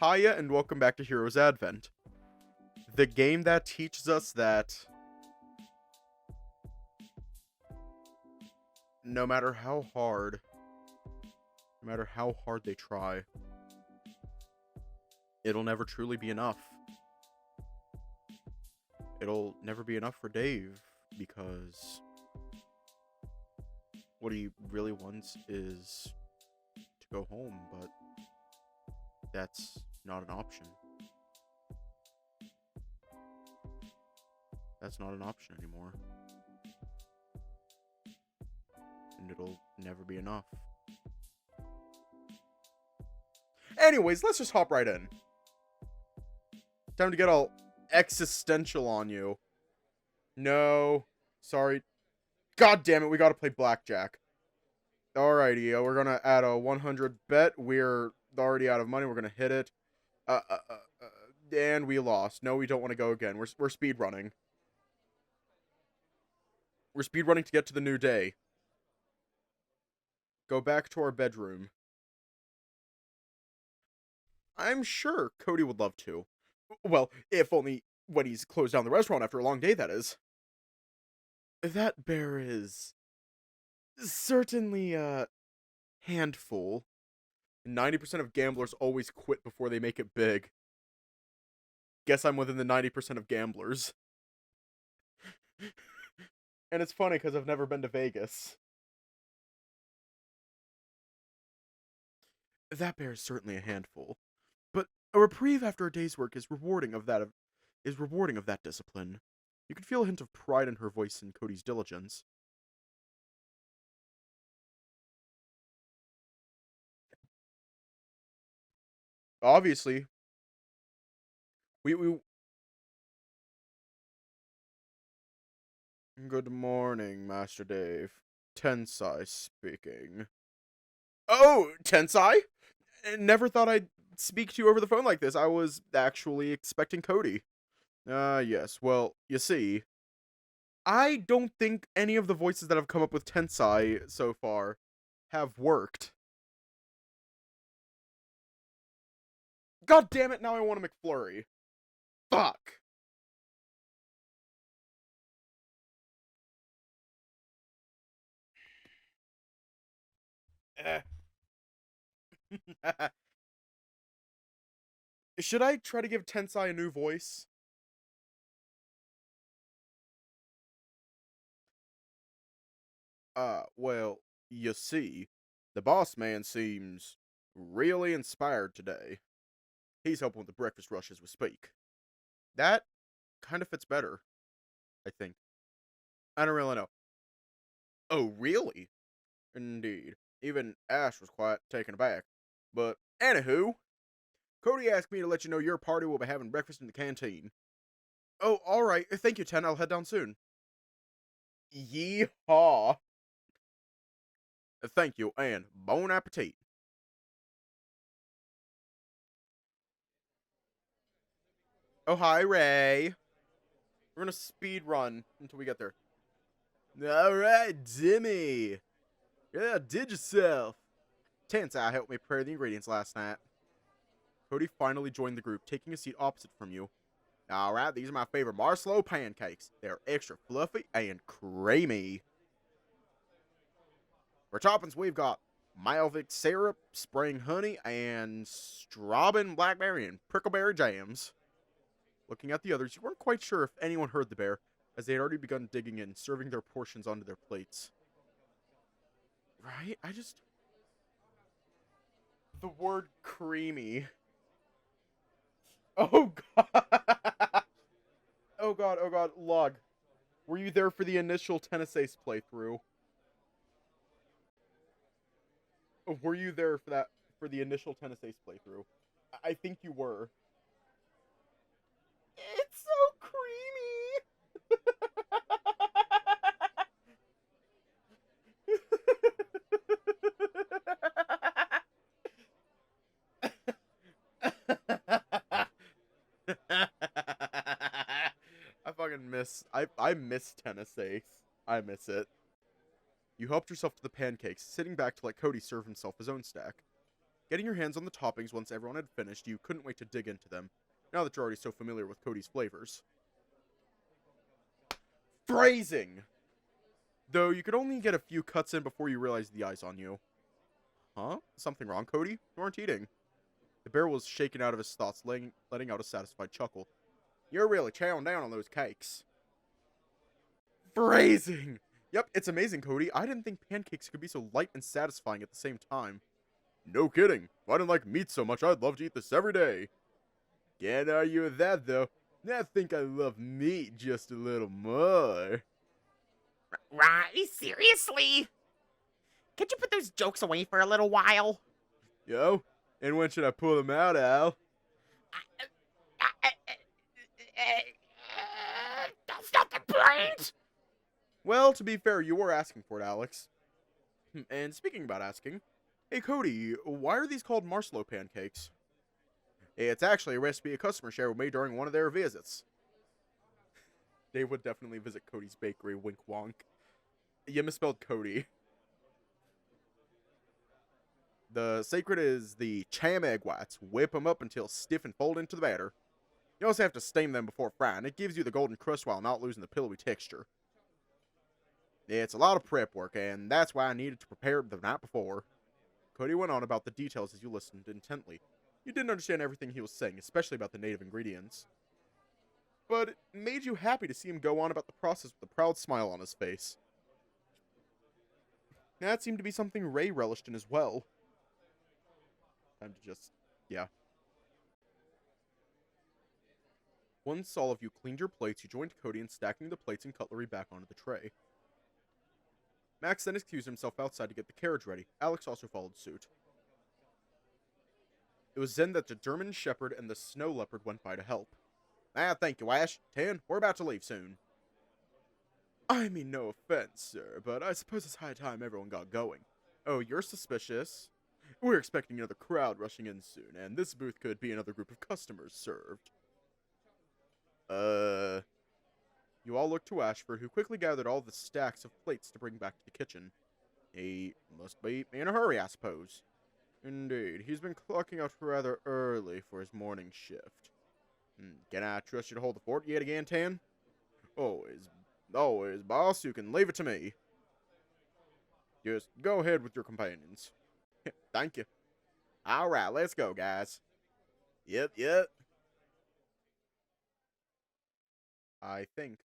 Hiya and welcome back to Heroes Advent. The game that teaches us that no matter how hard they try, it'll never truly be enough. It'll never be enough for Dave because what he really wants is to go home, but that's not an option. That's not an option anymore. And it'll never be enough. Anyways, let's just hop right in. Time to get all existential on you. No. Sorry. God damn it, we gotta play blackjack. Alrighty, we're gonna add a 100 bet. We're already out of money. We're gonna hit it. And we lost. No, we don't want to go again. We're speed running. We're speed running to get to the new day. Go back to our bedroom. I'm sure Cody would love to. Well, if only when he's closed down the restaurant after a long day, that is. That bear is certainly a handful. 90% of gamblers always quit before they make it big. Guess I'm within the 90% of gamblers. And it's funny because I've never been to Vegas. That bear is certainly a handful. But a reprieve after a day's work is rewarding of that discipline. You can feel a hint of pride in her voice and Cody's diligence. Obviously, we Good morning, Master Dave. Tensai speaking. Oh, Tensai? Never thought I'd speak to you over the phone like this. I was actually expecting Cody. Yes. Well, you see, I don't think any of the voices that have come up with Tensai so far have worked. God damn it, now I want a McFlurry. Fuck. Should I try to give Tensai a new voice? Well, you see, the boss man seems really inspired today. He's helping with the breakfast rush as we speak. That kind of fits better, I think. I don't really know. Oh, really? Indeed. Even Ash was quite taken aback. But, anywho, Cody asked me to let you know your party will be having breakfast in the canteen. Oh, alright. Thank you, Ten. I'll head down soon. Yeehaw. Thank you, and bon appetit. Oh, hi, Ray. We're gonna speed run until we get there. Alright, Jimmy. Yeah, did yourself. Tensai helped me prepare the ingredients last night. Cody finally joined the group, taking a seat opposite from you. Alright, these are my favorite marshmallow pancakes. They're extra fluffy and creamy. For toppings, we've got Malvic syrup, spring honey, and strawberry, blackberry, and prickleberry jams. Looking at the others, you weren't quite sure if anyone heard the bear, as they had already begun digging in, serving their portions onto their plates. Right? The word creamy. Oh god. Oh god, oh god. Log. Were you there for the initial Tennis Ace playthrough? Were you there for the initial Tennis Ace playthrough? I think you were. It's so creamy. I miss Tennis Ace. I miss it. You helped yourself to the pancakes, sitting back to let Cody serve himself his own stack. Getting your hands on the toppings once everyone had finished, you couldn't wait to dig into them, now that you're already so familiar with Cody's flavors. Phrasing! Though you could only get a few cuts in before you realized the eyes on you. Huh? Something wrong, Cody? You aren't eating. The bear was shaken out of his thoughts, letting out a satisfied chuckle. You're really chowing down on those cakes. Phrasing! Yep, it's amazing, Cody. I didn't think pancakes could be so light and satisfying at the same time. No kidding. If I didn't like meat so much, I'd love to eat this every day. Can't argue with that, though. I think I love meat just a little more. Right? Seriously? Could you put those jokes away for a little while? Yo, and when should I pull them out, Al? That's not the point! Well, to be fair, you were asking for it, Alex. And speaking about asking, hey Cody, why are these called marshmallow pancakes? It's actually a recipe a customer shared with me during one of their visits. They would definitely visit Cody's bakery, wink wonk. You misspelled Cody. The secret is the cham egg whites. Whip them up until stiff and fold into the batter. You also have to steam them before frying. It gives you the golden crust while not losing the pillowy texture. It's a lot of prep work, and that's why I needed to prepare it the night before. Cody went on about the details as you listened intently. You didn't understand everything he was saying, especially about the native ingredients. But it made you happy to see him go on about the process with a proud smile on his face. That seemed to be something Ray relished in as well. Time to just, yeah. Once all of you cleaned your plates, you joined Cody in stacking the plates and cutlery back onto the tray. Max then excused himself outside to get the carriage ready. Alex also followed suit. It was then that the German Shepherd and the Snow Leopard went by to help. Thank you, Ash. 10, we're about to leave soon. I mean no offense, sir, but I suppose it's high time everyone got going. Oh, you're suspicious? We're expecting another crowd rushing in soon, and this booth could be another group of customers served. You all looked to Ashford, who quickly gathered all the stacks of plates to bring back to the kitchen. He must be in a hurry, I suppose. Indeed, he's been clocking out rather early for his morning shift. Can I trust you to hold the fort yet again, Tan? Always, boss, you can leave it to me. Just go ahead with your companions. Thank you. Alright, let's go, guys. Yep. I think.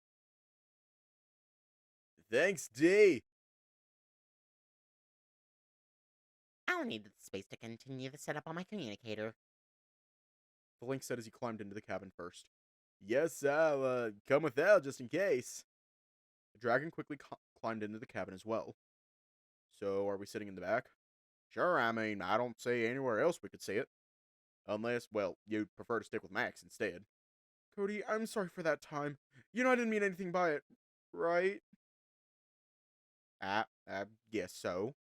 Thanks, D. I'll need the space to continue the setup on my communicator. The Lynx said as he climbed into the cabin first. Yes, I'll come with Al just in case. The dragon quickly climbed into the cabin as well. So, are we sitting in the back? Sure, I mean, I don't see anywhere else we could see it. Unless, well, you'd prefer to stick with Max instead. Cody, I'm sorry for that time. You know I didn't mean anything by it, right? I guess so.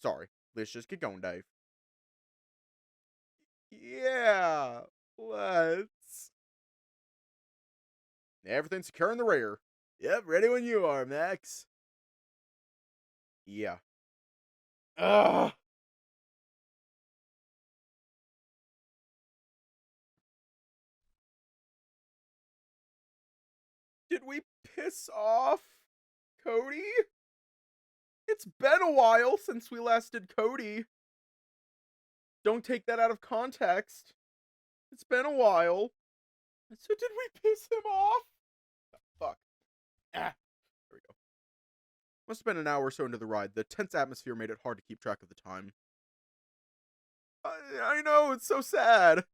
Sorry, let's just get going, Dave. Yeah, let's. Everything's secure in the rear. Yep, ready when you are, Max. Yeah. Ugh! Did we piss off Cody? It's been a while since we last did Cody. Don't take that out of context. It's been a while. So did we piss him off? Oh, fuck. There we go. Must have been an hour or so into the ride. The tense atmosphere made it hard to keep track of the time. I know, it's so sad.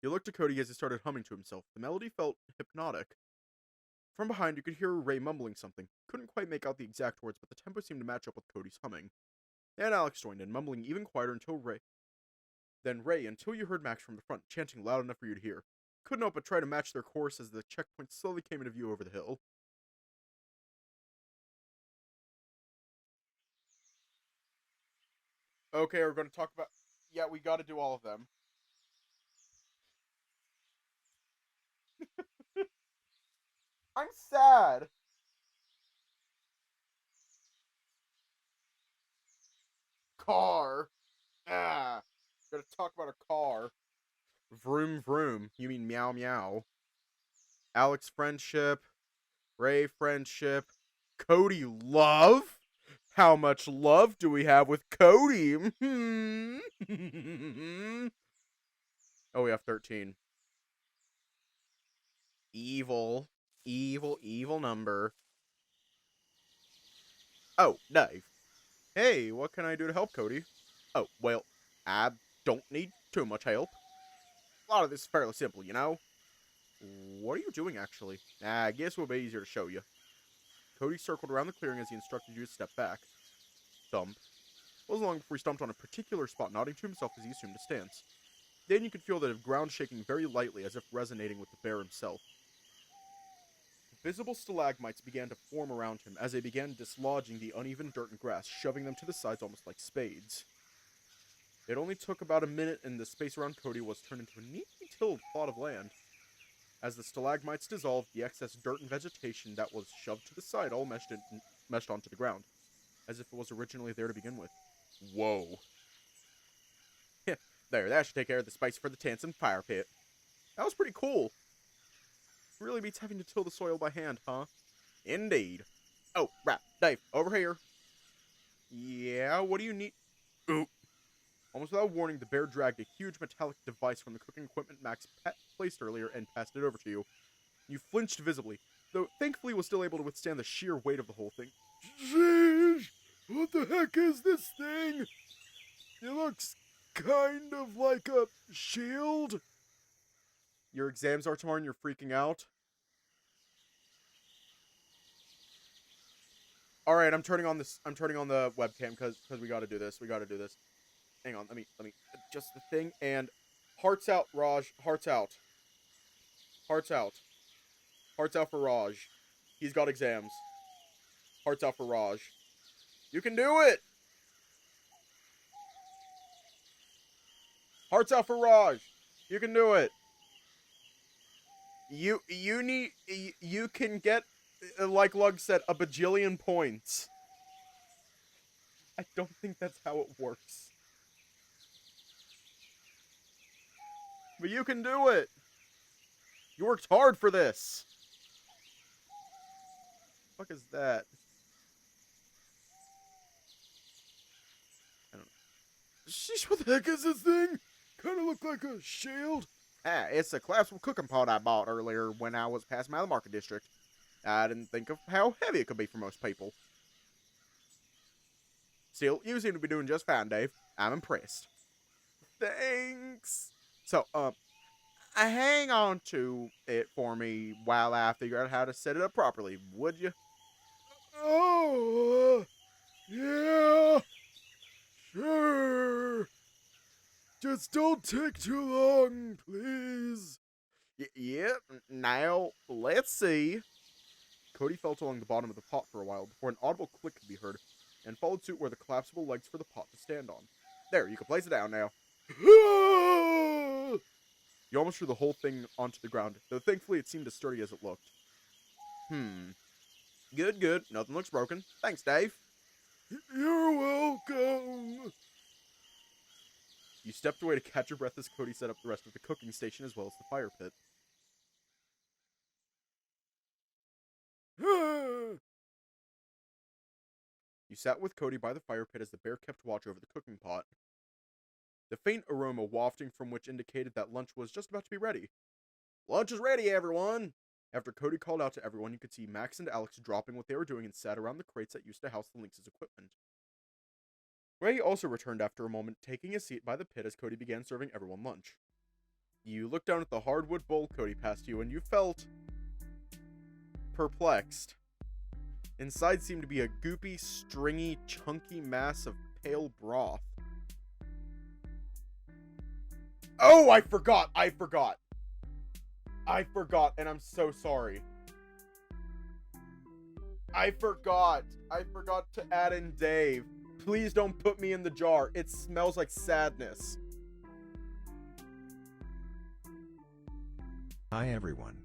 He looked at Cody as he started humming to himself. The melody felt hypnotic. From behind, you could hear Ray mumbling something. Couldn't quite make out the exact words, but the tempo seemed to match up with Cody's humming. And Alex joined in, mumbling even quieter until Ray, until you heard Max from the front, chanting loud enough for you to hear. Couldn't help but try to match their chorus as the checkpoint slowly came into view over the hill. Okay, we're going to talk about... Yeah, we got to do all of them. I'm sad. Car. Gotta talk about a car. Vroom vroom. You mean meow meow. Alex friendship. Ray friendship. Cody love? How much love do we have with Cody? Oh, we have 13. Evil. Evil, evil number. Oh, Dave. Hey, what can I do to help, Cody? Oh, well, I don't need too much help. A lot of this is fairly simple, you know? What are you doing, actually? I guess it would be easier to show you. Cody circled around the clearing as he instructed you to step back. Thump. It wasn't long before he stomped on a particular spot, nodding to himself as he assumed a stance. Then you could feel the ground shaking very lightly, as if resonating with the bear himself. Visible stalagmites began to form around him as they began dislodging the uneven dirt and grass, shoving them to the sides almost like spades. It only took about a minute and the space around Cody was turned into a neatly tilled plot of land. As the stalagmites dissolved, the excess dirt and vegetation that was shoved to the side all meshed onto the ground, as if it was originally there to begin with. Whoa. There, that should take care of the spice for the tents and fire pit. That was pretty cool. Really beats having to till the soil by hand, huh? Indeed. Oh, right. Dave, over here. Yeah, what do you need? Ooh. Almost without warning, the bear dragged a huge metallic device from the cooking equipment Max placed earlier and passed it over to you. You flinched visibly, though thankfully was still able to withstand the sheer weight of the whole thing. Sheesh! What the heck is this thing? It looks kind of like a shield. Your exams are tomorrow and you're freaking out? Alright, I'm turning on the webcam because we gotta do this. Hang on, let me adjust the thing and hearts out, Raj. Hearts out. Hearts out. Hearts out for Raj. He's got exams. Hearts out for Raj. You can do it! Hearts out for Raj. You can do it. You can get, like Lug said, a bajillion points. I don't think that's how it works. But you can do it. You worked hard for this. What the fuck is that? I don't know. Sheesh, what the heck is this thing? Kind of look like a shield. It's a collapsible cooking pot I bought earlier when I was passing by the market district. I didn't think of how heavy it could be for most people. Still, you seem to be doing just fine, Dave. I'm impressed. Thanks. So, hang on to it for me while I figure out how to set it up properly, would you? Oh, yeah, sure. Just don't take too long, please. Yep, now, let's see. Cody felt along the bottom of the pot for a while before an audible click could be heard, and followed suit were the collapsible legs for the pot to stand on. There, you can place it down now. You almost threw the whole thing onto the ground, though thankfully it seemed as sturdy as it looked. Good, good. Nothing looks broken. Thanks, Dave. You're welcome. You stepped away to catch your breath as Cody set up the rest of the cooking station as well as the fire pit. You sat with Cody by the fire pit as the bear kept watch over the cooking pot, the faint aroma wafting from which indicated that lunch was just about to be ready. Lunch is ready, everyone! After Cody called out to everyone, you could see Max and Alex dropping what they were doing and sat around the crates that used to house the Lynx's equipment. Ray also returned after a moment, taking a seat by the pit as Cody began serving everyone lunch. You looked down at the hardwood bowl Cody passed you, and you felt perplexed. Inside seemed to be a goopy, stringy, chunky mass of pale broth. Oh, I forgot, and I'm so sorry. I forgot to add in Dave. Please don't put me in the jar. It smells like sadness. Hi everyone.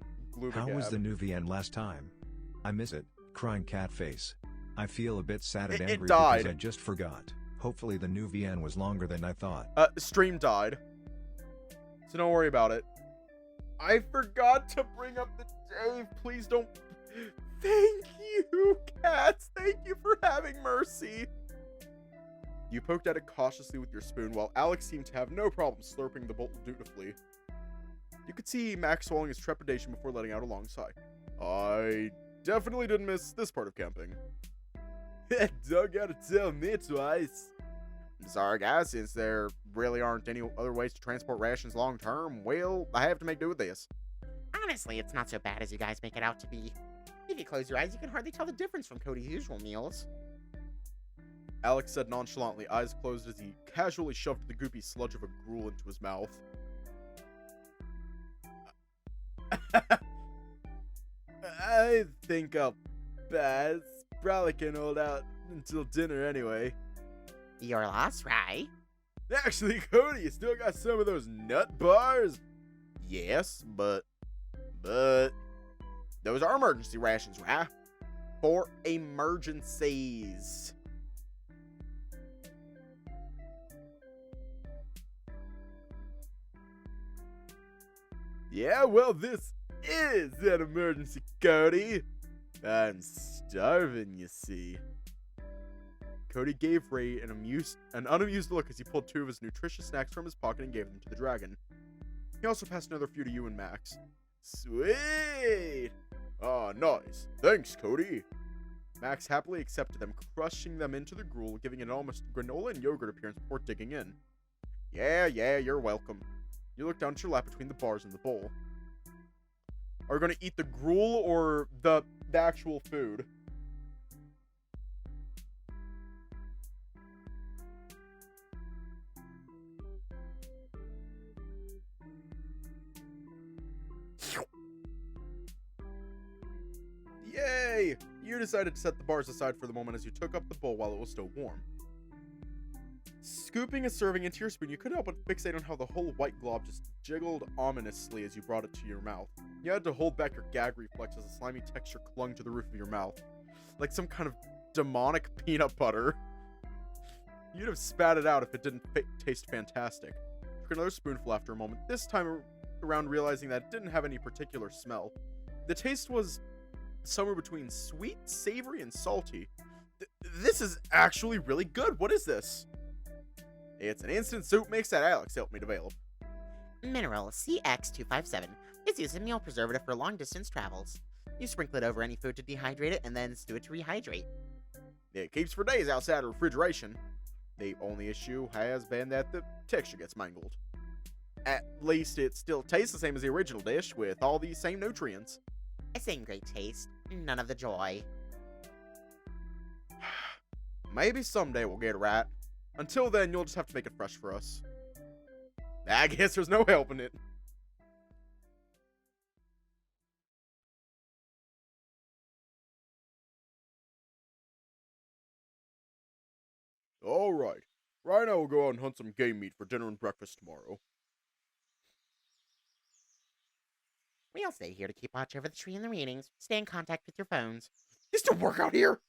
How was the new VN last time? I miss it. Crying cat face. I feel a bit sad and angry because I just forgot. Hopefully the new VN was longer than I thought. Stream died. So don't worry about it. I forgot to bring up the Dave. Please don't. Thank you, cats. Thank you for having mercy. You poked at it cautiously with your spoon, while Alex seemed to have no problem slurping the bowl dutifully. You could see Max swallowing his trepidation before letting out a long sigh. I definitely didn't miss this part of camping. Don't gotta tell me twice. Sorry guys, since there really aren't any other ways to transport rations long term, well, I have to make do with this. Honestly, it's not so bad as you guys make it out to be. If you close your eyes, you can hardly tell the difference from Cody's usual meals. Alex said nonchalantly, eyes closed as he casually shoved the goopy sludge of a gruel into his mouth. I think I'll pass. Probably can hold out until dinner anyway. Your loss, right? Actually, Cody, you still got some of those nut bars? Yes, but those are emergency rations, right? For emergencies. Yeah, well, this is an emergency, Cody. I'm starving, you see. Cody gave Ray an unamused look as he pulled 2 of his nutritious snacks from his pocket and gave them to the dragon. He also passed another few to you and Max. Sweet! Ah, nice. Thanks, Cody. Max happily accepted them, crushing them into the gruel, giving it an almost granola and yogurt appearance before digging in. Yeah, you're welcome. You look down at your lap between the bars in the bowl. Are you going to eat the gruel or the actual food? Yay! You decided to set the bars aside for the moment as you took up the bowl while it was still warm. Scooping a serving into your spoon, you couldn't help but fixate on how the whole white glob just jiggled ominously as you brought it to your mouth. You had to hold back your gag reflex as a slimy texture clung to the roof of your mouth, like some kind of demonic peanut butter. You'd have spat it out if it didn't taste fantastic. You took another spoonful after a moment, this time around realizing that it didn't have any particular smell. The taste was somewhere between sweet, savory, and salty. This is actually really good. What is this? It's an instant soup mix that Alex helped me develop. Mineral CX257 is used as a meal preservative for long-distance travels. You sprinkle it over any food to dehydrate it and then stew it to rehydrate. It keeps for days outside of refrigeration. The only issue has been that the texture gets mangled. At least it still tastes the same as the original dish with all these same nutrients. Same great taste, none of the joy. Maybe someday we'll get it right. Until then, you'll just have to make it fresh for us. I guess there's no helping it. Alright. Right now we'll go out and hunt some game meat for dinner and breakfast tomorrow. We'll stay here to keep watch over the tree and the readings. Stay in contact with your phones. You still work out here?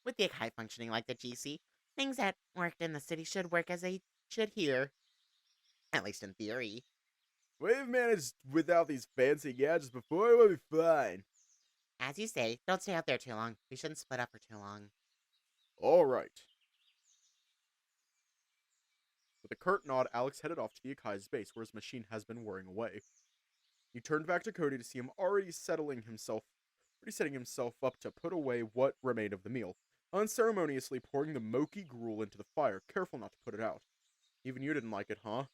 With the high functioning like the GC, things that worked in the city should work as they should here. At least in theory. We've managed without these fancy gadgets before, we'll be fine. As you say, don't stay out there too long. We shouldn't split up for too long. Alright. With a curt nod, Alex headed off to the Akai's base where his machine has been whirring away. He turned back to Cody to see him already setting himself up to put away what remained of the meal, unceremoniously pouring the moky gruel into the fire, careful not to put it out. Even you didn't like it, huh?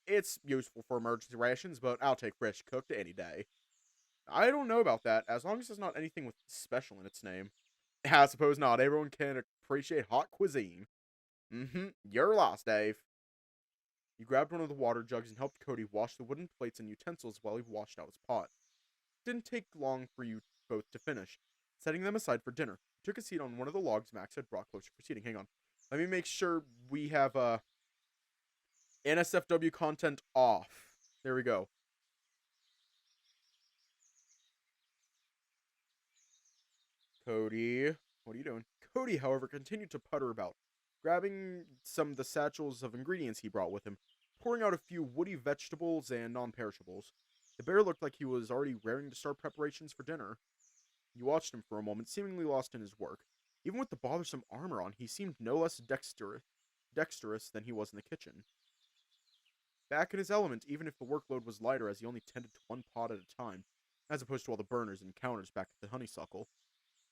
It's useful for emergency rations, but I'll take fresh cooked any day. I don't know about that, as long as there's not anything with special in its name. I suppose not. Everyone can appreciate hot cuisine. You're lost, Dave. He grabbed one of the water jugs and helped Cody wash the wooden plates and utensils while he washed out his pot. It didn't take long for you both to finish. Setting them aside for dinner, he took a seat on one of the logs Max had brought closer for seating. Hang on. Let me make sure we have NSFW content off. There we go. Cody, what are you doing? Cody, however, continued to putter about. grabbing some of the satchels of ingredients he brought with him, pouring out a few woody vegetables and non-perishables. The bear looked like he was already raring to start preparations for dinner. You watched him for a moment, seemingly lost in his work. Even with the bothersome armor on, he seemed no less dexterous than he was in the kitchen. Back in his element, even if the workload was lighter as he only tended to one pot at a time, as opposed to all the burners and counters back at the honeysuckle.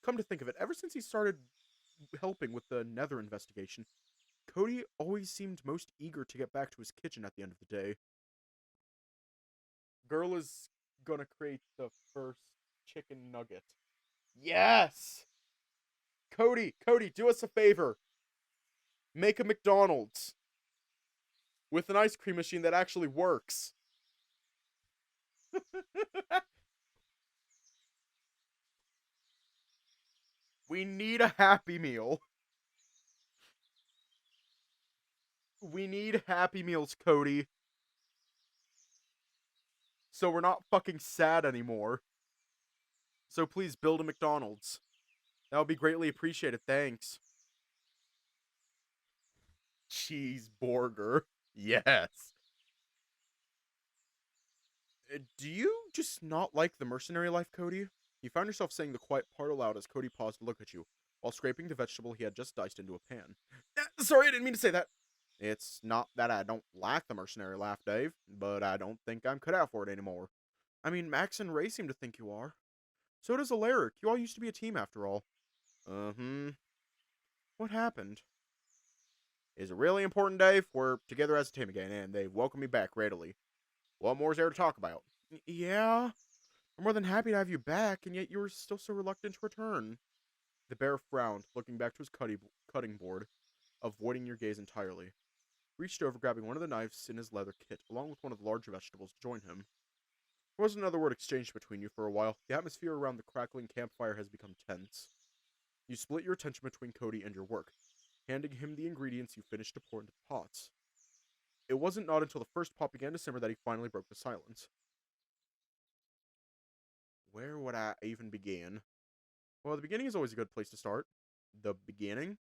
Come to think of it, ever since he started helping with the Nether investigation, Cody always seemed most eager to get back to his kitchen at the end of the day. Girl is gonna create the first chicken nugget. Yes! Cody, do us a favor. Make a McDonald's with an ice cream machine that actually works. We need a Happy Meal. We need Happy Meals, Cody. So we're not fucking sad anymore. So please build a McDonald's. That would be greatly appreciated. Thanks. Cheeseburger. Yes. Do you just not like the mercenary life, Cody? You found yourself saying the quiet part aloud as Cody paused to look at you, while scraping the vegetable he had just diced into a pan. Sorry, I didn't mean to say that. It's not that I don't like the mercenary life, Dave, but I don't think I'm cut out for it anymore. I mean, Max and Ray seem to think you are. So does Alaric. You all used to be a team after all. What happened? It's a really important day. We're together as a team again, and they welcome me back readily. What more is there to talk about? Yeah? I'm more than happy to have you back, and yet you were still so reluctant to return. The bear frowned, looking back to his cutting board, avoiding your gaze entirely. Reached over, grabbing one of the knives in his leather kit, along with one of the larger vegetables, to join him. There wasn't another word exchanged between you for a while. The atmosphere around the crackling campfire has become tense. You split your attention between Cody and your work, handing him the ingredients you finished to pour into the pots. It wasn't not until the first pot began to simmer that he finally broke the silence. Where would I even begin? Well, the beginning is always a good place to start. The beginning?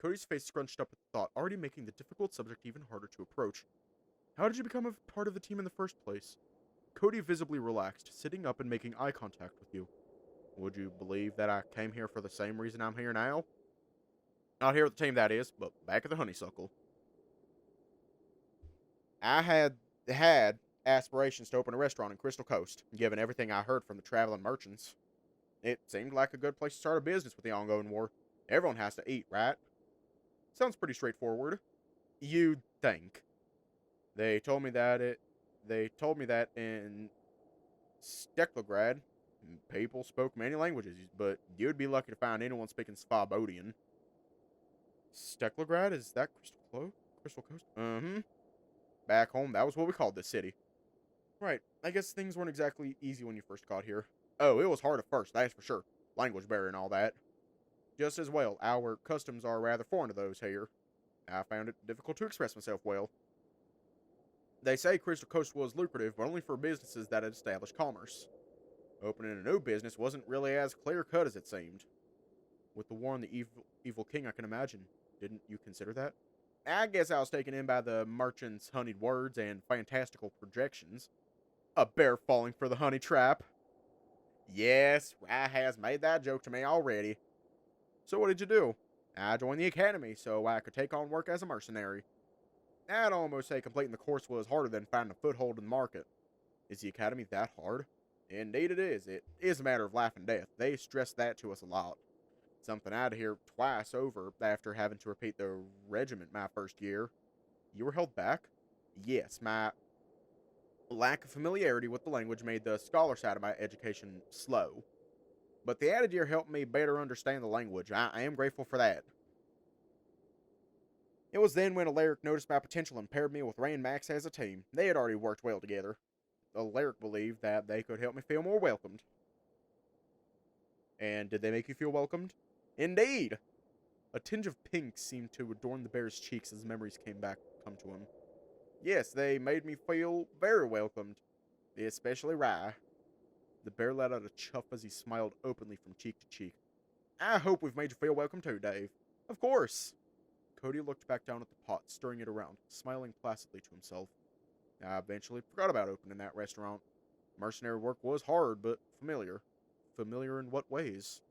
Cody's face scrunched up at the thought, already making the difficult subject even harder to approach. How did you become a part of the team in the first place? Cody visibly relaxed, sitting up and making eye contact with you. Would you believe that I came here for the same reason I'm here now? Not here with the team, that is, but back at the honeysuckle. I had aspirations to open a restaurant in Crystal Coast, given everything I heard from the traveling merchants. It seemed like a good place to start a business with the ongoing war. Everyone has to eat, right? Sounds pretty straightforward. You'd think. They told me that in Steklograd, people spoke many languages, but you'd be lucky to find anyone speaking Svabodian. Steklograd? Is that Crystal Coast? Back home, that was what we called this city. Right, I guess things weren't exactly easy when you first got here. Oh, it was hard at first, that's for sure. Language barrier and all that. Just as well, our customs are rather foreign to those here. I found it difficult to express myself well. They say Crystal Coast was lucrative, but only for businesses that had established commerce. Opening a new business wasn't really as clear-cut as it seemed. With the war on the evil king, I can imagine. Didn't you consider that? I guess I was taken in by the merchant's honeyed words and fantastical projections. A bear falling for the honey trap. Yes, Rye has made that joke to me already. So what did you do? I joined the academy so I could take on work as a mercenary. I'd almost say completing the course was harder than finding a foothold in the market. Is the academy that hard? Indeed it is. It is a matter of life and death. They stress that to us a lot. Something I'd hear twice over after having to repeat the regiment my first year. You were held back? Yes, my lack of familiarity with the language made the scholar side of my education slow. But the added year helped me better understand the language. I am grateful for that. It was then when Alaric noticed my potential and paired me with Ray and Max as a team. They had already worked well together. Alaric believed that they could help me feel more welcomed. And did they make you feel welcomed? Indeed! A tinge of pink seemed to adorn the bear's cheeks as memories come to him. Yes, they made me feel very welcomed. Especially Rye. The bear let out a chuff as he smiled openly from cheek to cheek. I hope we've made you feel welcome too, Dave. Of course. Cody looked back down at the pot, stirring it around, smiling placidly to himself. I eventually forgot about opening that restaurant. Mercenary work was hard, but familiar. Familiar in what ways?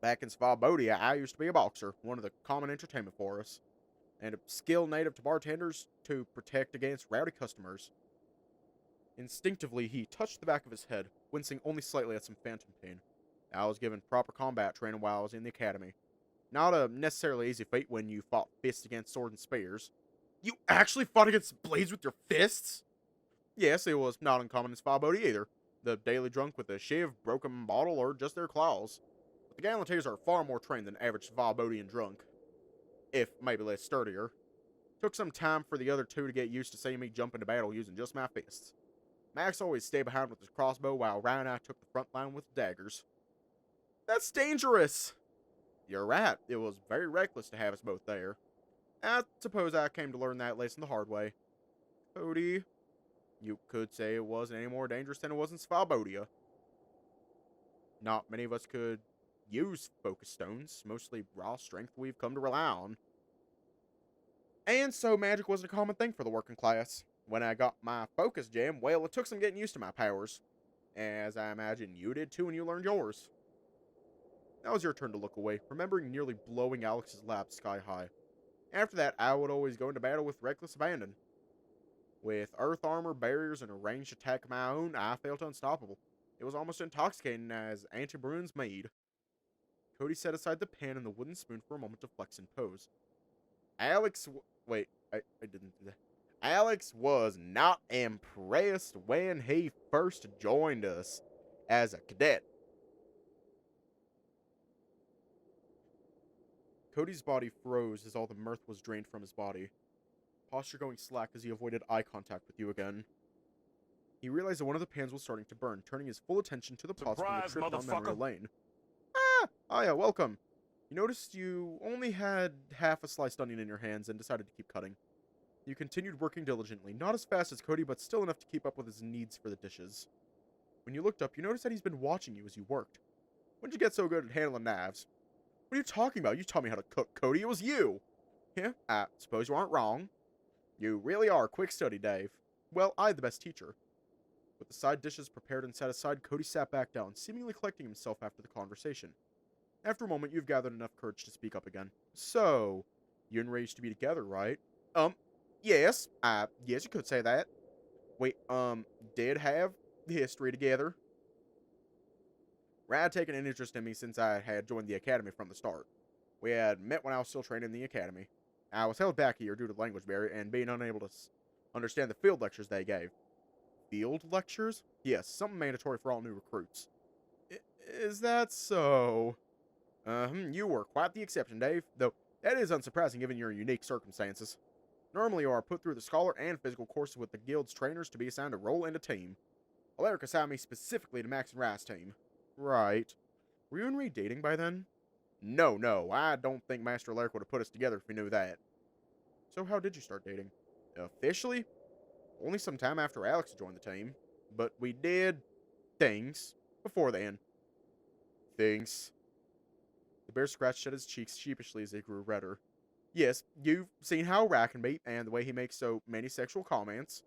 Back in Svabodia, I used to be a boxer, one of the common entertainment for us, and a skill native to bartenders to protect against rowdy customers. Instinctively, he touched the back of his head, wincing only slightly at some phantom pain. I was given proper combat training while I was in the academy. Not a necessarily easy feat when you fought fists against sword and spears. You actually fought against blades with your fists? Yes, it was not uncommon in Svabodia either. The daily drunk with a shiv, broken bottle, or just their claws. But the gallanters are far more trained than average Svabodian drunk. If maybe less sturdier. Took some time for the other two to get used to seeing me jump into battle using just my fists. Max always stayed behind with his crossbow while Ryan and I took the front line with daggers. That's dangerous! You're right, it was very reckless to have us both there. I suppose I came to learn that lesson the hard way. Cody, you could say it wasn't any more dangerous than it was in Svabodia. Not many of us could use focus stones, mostly raw strength we've come to rely on. And so magic wasn't a common thing for the working class. When I got my focus gem, well, it took some getting used to my powers. As I imagine you did too when you learned yours. Now it was your turn to look away, remembering nearly blowing Alex's lab sky high. After that, I would always go into battle with reckless abandon. With earth armor, barriers, and a ranged attack of my own, I felt unstoppable. It was almost intoxicating as Anti-Bruin's made. Cody set aside the pan and the wooden spoon for a moment to flex and pose. Wait, I didn't do that. Alex was not impressed when he first joined us as a cadet. Cody's body froze as all the mirth was drained from his body. Posture going slack as he avoided eye contact with you again. He realized that one of the pans was starting to burn, turning his full attention to the pots from the trip down memory lane. Ah, yeah, welcome. You noticed you only had half a sliced onion in your hands and decided to keep cutting. You continued working diligently, not as fast as Cody, but still enough to keep up with his needs for the dishes. When you looked up, you noticed that he's been watching you as you worked. When did you get so good at handling knives? What are you talking about? You taught me how to cook, Cody. It was you. Yeah, I suppose you aren't wrong. You really are a quick study, Dave. Well, I had the best teacher. With the side dishes prepared and set aside, Cody sat back down, seemingly collecting himself after the conversation. After a moment, you've gathered enough courage to speak up again. So, you and Ray used to be together, right? Yes. Yes, you could say that. We, did have history together. Ray had taken an interest in me since I had joined the academy from the start. We had met when I was still training in the academy. I was held back a year due to the language barrier and being unable to understand the field lectures they gave. Field lectures? Yes, something mandatory for all new recruits. Is that so? You were quite the exception, Dave, though that is unsurprising given your unique circumstances. Normally you are put through the scholar and physical courses with the guild's trainers to be assigned a role and a team. Alaric assigned me specifically to Max and Rice's team. Right. Were you and Reed dating by then? No, I don't think Master Alaric would have put us together if he knew that. So how did you start dating? Officially? Only some time after Alex joined the team. But we did things before then. Things. The bear scratched at his cheeks sheepishly as they grew redder. Yes, you've seen how Rat can be, and the way he makes so many sexual comments.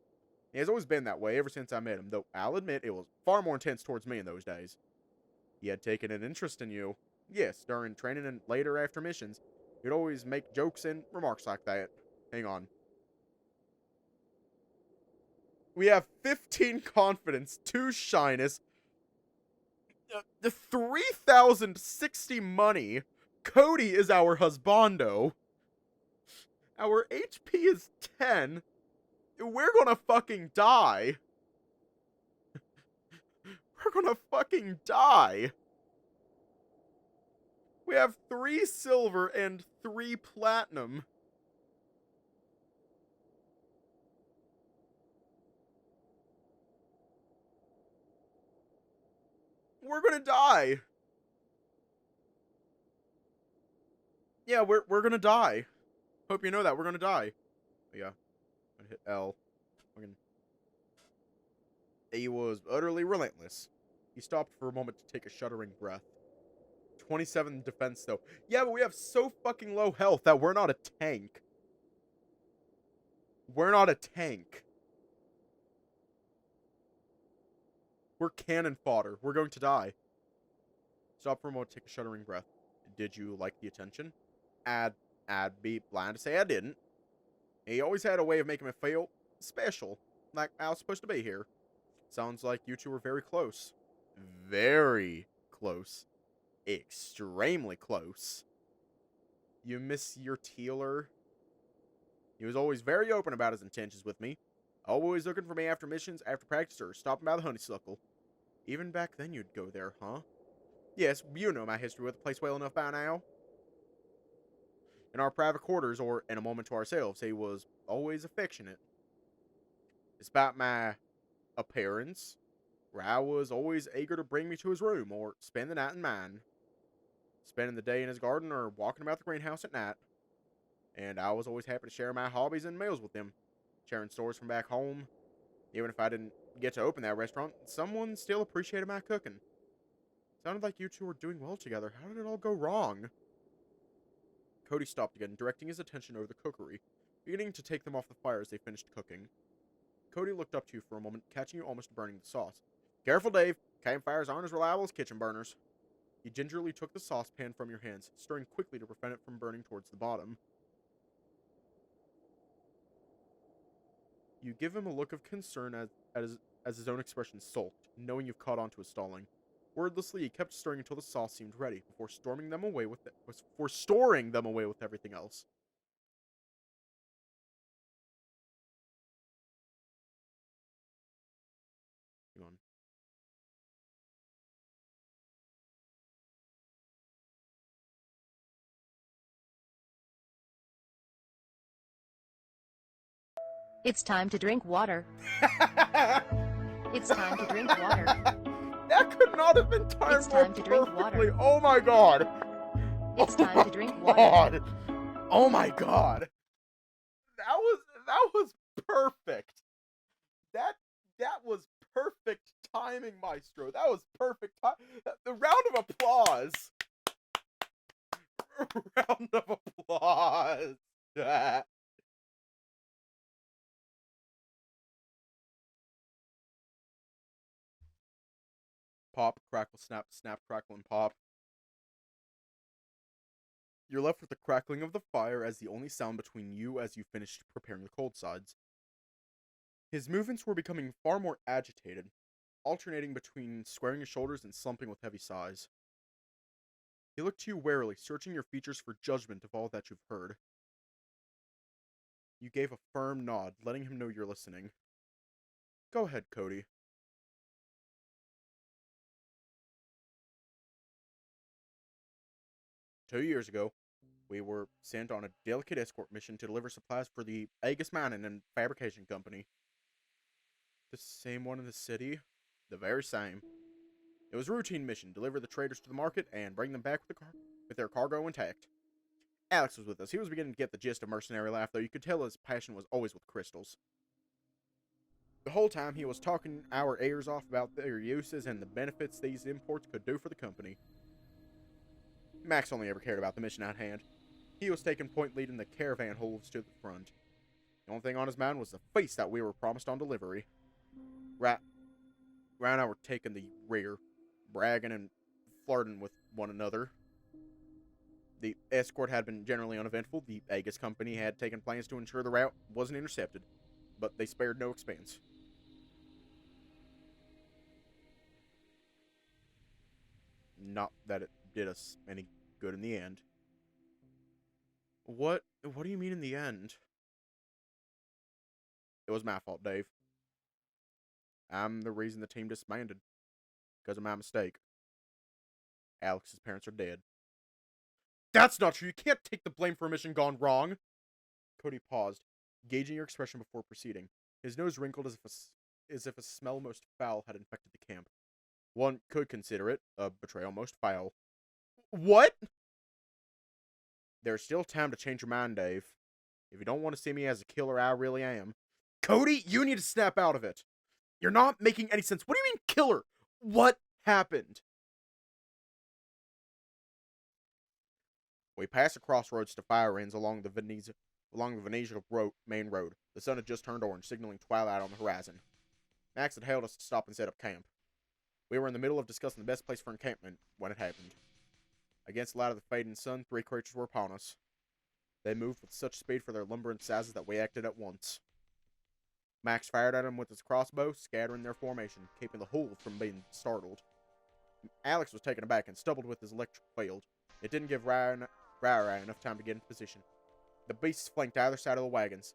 He has always been that way ever since I met him, though I'll admit it was far more intense towards me in those days. He had taken an interest in you. Yes, during training and later after missions, he'd always make jokes and remarks like that. Hang on. We have 15 confidence, 2 shyness, 3,060 money. Cody is our husbando. Our HP is 10. We're gonna fucking die. We're gonna fucking die. We have 3 silver and 3 platinum. We're gonna die. Yeah, we're gonna die. Hope you know that. We're gonna die. Yeah. I hit L. Fucking. He was utterly relentless. He stopped for a moment to take a shuddering breath. 27 defense, though. Yeah, but we have so fucking low health that we're not a tank. We're not a tank. We're cannon fodder. We're going to die. Stop for a moment, take a shuddering breath. Did you like the attention? I'd be blind to say I didn't. He always had a way of making me feel special, like I was supposed to be here. Sounds like you two were very close. Very close. Extremely close. You miss your Tealer? He was always very open about his intentions with me. Always looking for me after missions, after practice, or stopping by the honeysuckle. Even back then you'd go there, huh? Yes, you know my history with the place well enough by now. In our private quarters, or in a moment to ourselves, he was always affectionate. Despite my appearance, Rao was always eager to bring me to his room, or spend the night in mine. Spending the day in his garden, or walking about the greenhouse at night. And I was always happy to share my hobbies and meals with him. Sharing stories from back home. Even if I didn't get to open that restaurant, someone still appreciated my cooking. Sounded like you two were doing well together. How did it all go wrong? Cody stopped again, directing his attention over the cookery, beginning to take them off the fire as they finished cooking. Cody looked up to you for a moment, catching you almost burning the sauce. Careful, Dave. Campfires aren't as reliable as kitchen burners. He gingerly took the saucepan from your hands, stirring quickly to prevent it from burning towards the bottom. You give him a look of concern as his own expression sulked, knowing you've caught on to his stalling. Wordlessly, he kept stirring until the sauce seemed ready, before storing them away with everything else. Hang on. It's time to drink water. It's time to drink water. That could not have been timed It's time to drink perfectly. water. Oh my god. It's Oh time to drink my water. god. Oh my god. That was perfect. That was perfect timing, Maestro. That was perfect the round of applause. Round of applause. Pop, crackle, snap, snap, crackle, and pop. You're left with the crackling of the fire as the only sound between you as you finished preparing the cold sides. His movements were becoming far more agitated, alternating between squaring his shoulders and slumping with heavy sighs. He looked to you warily, searching your features for judgment of all that you've heard. You gave a firm nod, letting him know you're listening. Go ahead, Cody. "2 years ago, we were sent on a delicate escort mission to deliver supplies for the Agus Mining and Fabrication Company. The same one in the city? The very same. It was a routine mission, deliver the traders to the market and bring them back with their cargo intact. Alex was with us. He was beginning to get the gist of mercenary life, though you could tell his passion was always with crystals. The whole time he was talking our ears off about their uses and the benefits these imports could do for the company. Max only ever cared about the mission at hand. He was taking point leading the caravan hooves to the front. The only thing on his mind was the feast that we were promised on delivery. Ryan and I were taking the rear, bragging and flirting with one another. The escort had been generally uneventful. The Agus company had taken plans to ensure the route wasn't intercepted, but they spared no expense. Not that it did us any good in the end. What do you mean in the end? It was my fault, Dave. I'm the reason the team disbanded. Because of my mistake. Alex's parents are dead. That's not true. You can't take the blame for a mission gone wrong. Cody paused, gauging your expression before proceeding. His nose wrinkled as if a smell most foul had infected the camp. One could consider it a betrayal most foul. What? There's still time to change your mind, Dave. If you don't want to see me as a killer, I really am. Cody, you need to snap out of it. You're not making any sense. What do you mean, killer? What happened? We passed the crossroads to fire ends along the Venezia main road. The sun had just turned orange, signaling twilight on the horizon. Max had hailed us to stop and set up camp. We were in the middle of discussing the best place for encampment when it happened. Against the light of the fading sun, 3 creatures were upon us. They moved with such speed for their lumbering sizes that we acted at once. Max fired at them with his crossbow, scattering their formation, keeping the whole from being startled. Alex was taken aback and stumbled with his electric field. It didn't give Rye enough time to get into position. The beasts flanked either side of the wagons,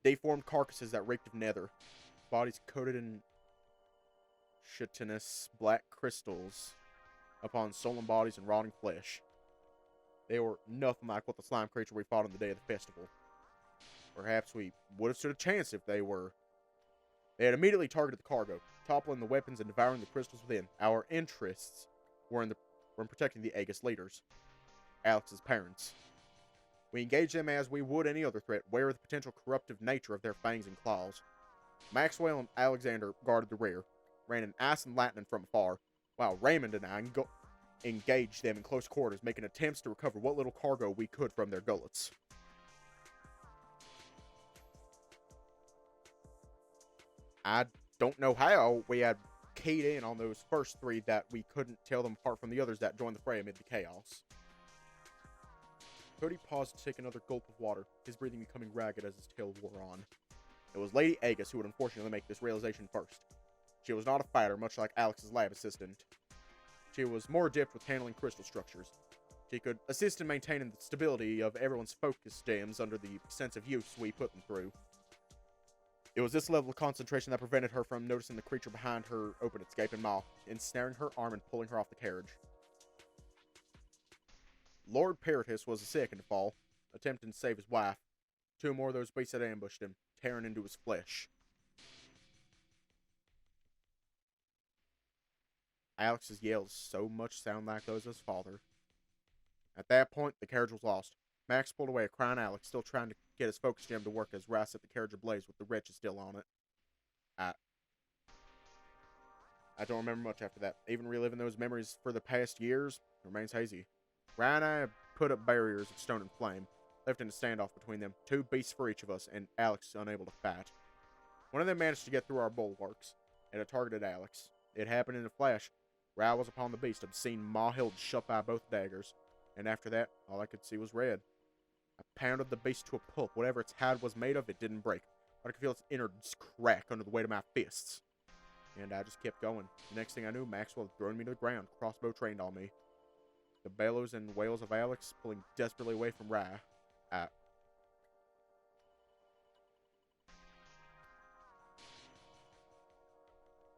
deformed carcasses that reeked of nether, bodies coated in chitinous black crystals upon sullen bodies and rotting flesh. They were nothing like what the slime creature we fought on the day of the festival. Perhaps we would have stood a chance if they were. They had immediately targeted the cargo, toppling the weapons and devouring the crystals within. Our interests were in protecting the Aegis leaders, Alex's parents. We engaged them as we would any other threat, aware of the potential corruptive nature of their fangs and claws. Maxwell and Alexander guarded the rear, raining ice and lightning from afar, while Raymond and I engaged them in close quarters, making attempts to recover what little cargo we could from their gullets. I don't know how we had keyed in on those first 3 that we couldn't tell them apart from the others that joined the fray amid the chaos. Cody paused to take another gulp of water, his breathing becoming ragged as his tail wore on. It was Lady Aegis who would unfortunately make this realization first. She was not a fighter, much like Alex's lab assistant. She was more adept with handling crystal structures. She could assist in maintaining the stability of everyone's focus gems under the extensive use we put them through. It was this level of concentration that prevented her from noticing the creature behind her open its gaping mouth, ensnaring her arm and pulling her off the carriage. Lord Peritus was the second to fall, attempting to save his wife. 2 more of those beasts had ambushed him, tearing into his flesh. Alex's yells so much sound like those of his father. At that point, the carriage was lost. Max pulled away, crying Alex, still trying to get his focus gem to work as Rye set the carriage ablaze with the wretches still on it. I don't remember much after that. Even reliving those memories for the past years remains hazy. Rye and I put up barriers of stone and flame, left in a standoff between them, 2 beasts for each of us, and Alex unable to fight. One of them managed to get through our bulwarks, and it targeted Alex. It happened in a flash. Rye was upon the beast, obscene maw held shut by both daggers, and after that, all I could see was red. I pounded the beast to a pulp. Whatever its hide was made of, it didn't break, but I could feel its innards crack under the weight of my fists. And I just kept going. The next thing I knew, Maxwell had thrown me to the ground, crossbow trained on me. The bellows and wails of Alex pulling desperately away from Rye.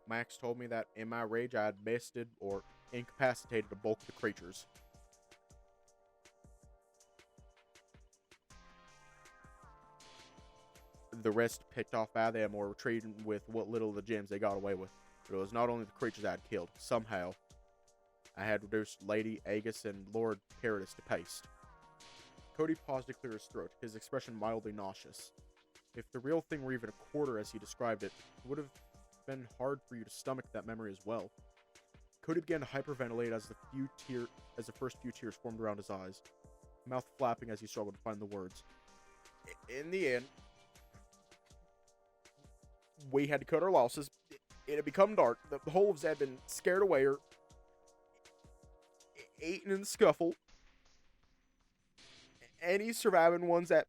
Max told me that in my rage I had bested or incapacitated the bulk of the creatures. The rest picked off by them or retreated with what little of the gems they got away with. But it was not only the creatures I had killed. Somehow, I had reduced Lady Aegis and Lord Peritus to paste. Cody paused to clear his throat, his expression mildly nauseous. If the real thing were even a quarter as he described it, it would have been hard for you to stomach that memory as well. Cody began to hyperventilate as the first few tears formed around his eyes, mouth flapping as he struggled to find the words. In the end, we had to cut our losses. It had become dark. The wolves had been scared away or eaten in the scuffle. Any surviving ones that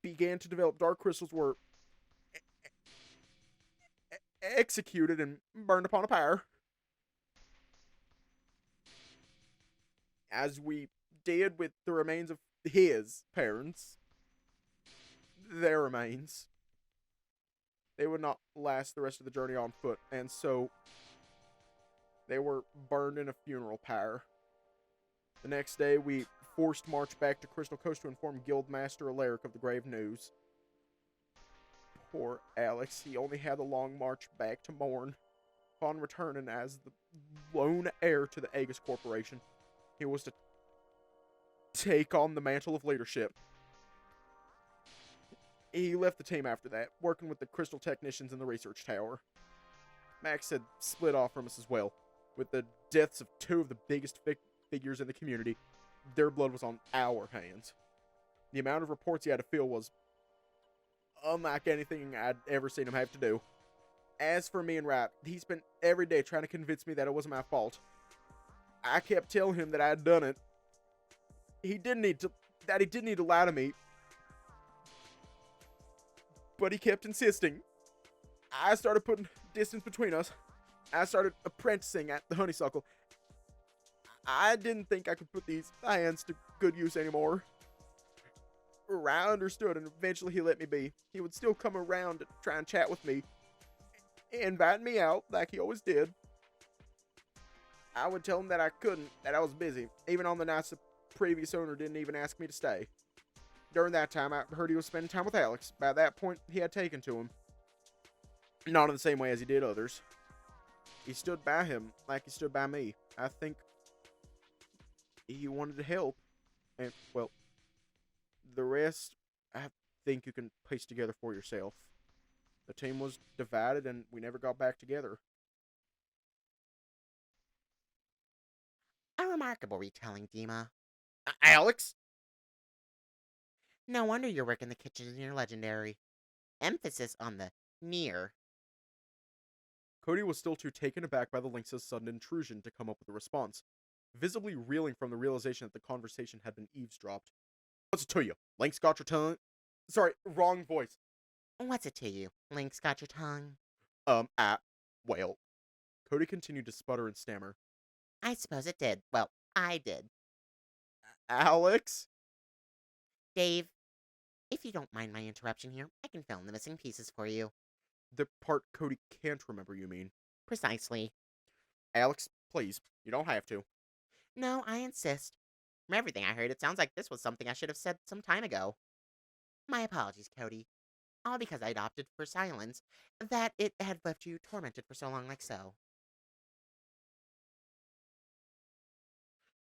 began to develop dark crystals were executed and burned upon a pyre. As we did with the remains of his parents. Their remains. They would not last the rest of the journey on foot, and so they were burned in a funeral pyre. The next day, we forced march back to Crystal Coast to inform Guildmaster Alaric of the grave news. Poor Alex, he only had a long march back to mourn. Upon returning as the lone heir to the Aegis Corporation, he was to take on the mantle of leadership. He left the team after that, working with the crystal technicians in the research tower. Max had split off from us as well. With the deaths of 2 of the biggest figures in the community, their blood was on our hands. The amount of reports he had to fill was unlike anything I'd ever seen him have to do. As for me and Rap, he spent every day trying to convince me that it wasn't my fault. I kept telling him that I had done it. He didn't need to lie to me. But he kept insisting. I started putting distance between us. I started apprenticing at the honeysuckle. I didn't think I could put these hands to good use anymore. I understood, and eventually he let me be. He would still come around to try and chat with me, invite me out like he always did. I would tell him that I couldn't, that I was busy, even on the nights the previous owner didn't even ask me to stay. During that time, I heard he was spending time with Alex. By that point, he had taken to him. Not in the same way as he did others. He stood by him like he stood by me. I think he wanted to help. And, well, the rest, I think you can piece together for yourself. The team was divided and we never got back together. A remarkable retelling, Dima. Alex? No wonder your work in the kitchen is near legendary. Emphasis on the near. Cody was still too taken aback by the Lynx's sudden intrusion to come up with a response, visibly reeling from the realization that the conversation had been eavesdropped. What's it to you? Lynx got your tongue? Sorry, wrong voice. What's it to you? Lynx got your tongue? Well. Cody continued to sputter and stammer. I suppose it did. Well, I did. Alex? Dave, if you don't mind my interruption here, I can fill in the missing pieces for you. The part Cody can't remember, you mean? Precisely. Alex, please, you don't have to. No, I insist. From everything I heard, it sounds like this was something I should have said some time ago. My apologies, Cody. All because I opted for silence, that it had left you tormented for so long like so.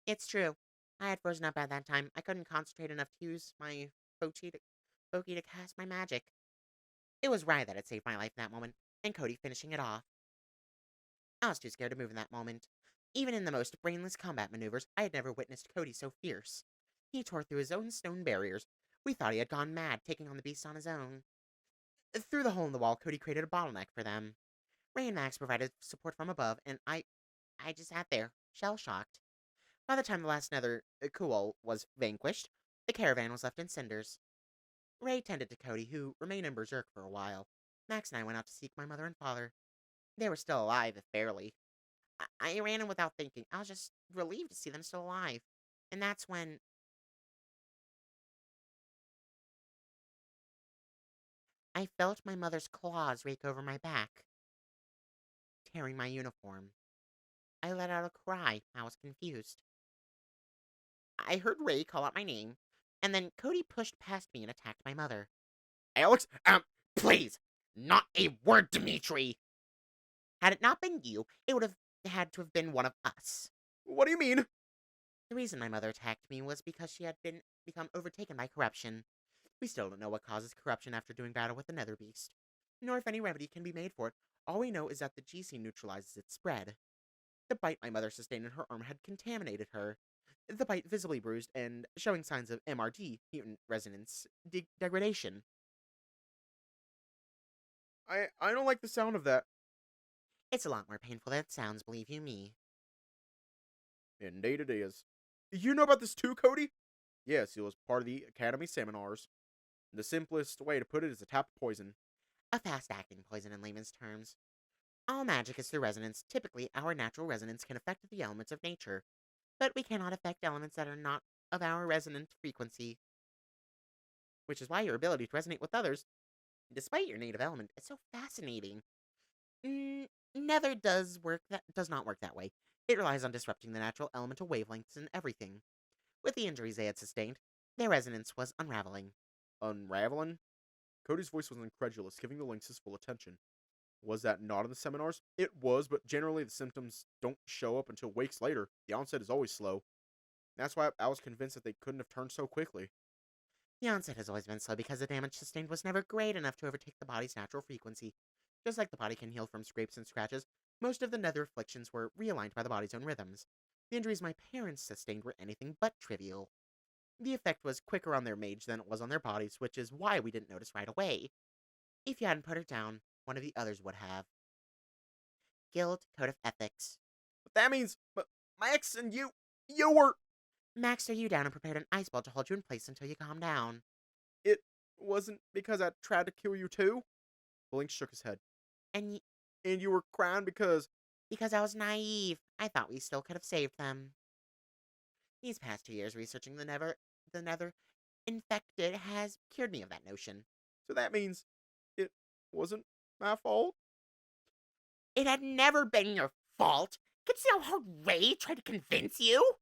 It's true. I had frozen up by that time. I couldn't concentrate enough to use my Fokey to cast my magic. It was Rye that had saved my life in that moment, and Cody finishing it off. I was too scared to move in that moment. Even in the most brainless combat maneuvers, I had never witnessed Cody so fierce. He tore through his own stone barriers. We thought he had gone mad, taking on the beast on his own. Through the hole in the wall, Cody created a bottleneck for them. Ray and Max provided support from above, and I just sat there, shell-shocked. By the time the last nether Kuol was vanquished, the caravan was left in cinders. Ray tended to Cody, who remained in berserk for a while. Max and I went out to seek my mother and father. They were still alive, if barely. I ran in without thinking. I was just relieved to see them still alive. And that's when I felt my mother's claws rake over my back, tearing my uniform. I let out a cry. I was confused. I heard Ray call out my name, and then Cody pushed past me and attacked my mother. Alex? Please! Not a word, Dimitri! Had it not been you, it would have had to have been one of us. What do you mean? The reason my mother attacked me was because she had become overtaken by corruption. We still don't know what causes corruption after doing battle with the Nether Beast, nor if any remedy can be made for it. All we know is that the GC neutralizes its spread. The bite my mother sustained in her arm had contaminated her. The bite visibly bruised and showing signs of MRD, mutant resonance degradation. I don't like the sound of that. It's a lot more painful than it sounds, believe you me. Indeed it is. You know about this too, Cody? Yes, it was part of the Academy seminars. The simplest way to put it is a type of poison. A fast-acting poison in layman's terms. All magic is through resonance. Typically, our natural resonance can affect the elements of nature, but we cannot affect elements that are not of our resonant frequency. Which is why your ability to resonate with others, despite your native element, is so fascinating. Nether does not work that way. It relies on disrupting the natural elemental wavelengths in everything. With the injuries they had sustained, their resonance was unraveling. Unraveling? Cody's voice was incredulous, giving the Lynx's full attention. Was that not in the seminars? It was, but generally the symptoms don't show up until weeks later. The onset is always slow. That's why I was convinced that they couldn't have turned so quickly. The onset has always been slow because the damage sustained was never great enough to overtake the body's natural frequency. Just like the body can heal from scrapes and scratches, most of the nether afflictions were realigned by the body's own rhythms. The injuries my parents sustained were anything but trivial. The effect was quicker on their mage than it was on their bodies, which is why we didn't notice right away. If you hadn't put her down, one of the others would have. Guild Code of Ethics. But that means Max and you were. Max threw you down and prepared an ice ball to hold you in place until you calmed down. It wasn't because I tried to kill you too? Blink shook his head. And you were crying because I was naive. I thought we still could have saved them. These past 2 years researching the nether infected has cured me of that notion. So that means it wasn't my fault? It had never been your fault. Can you see how hard Ray tried to convince you?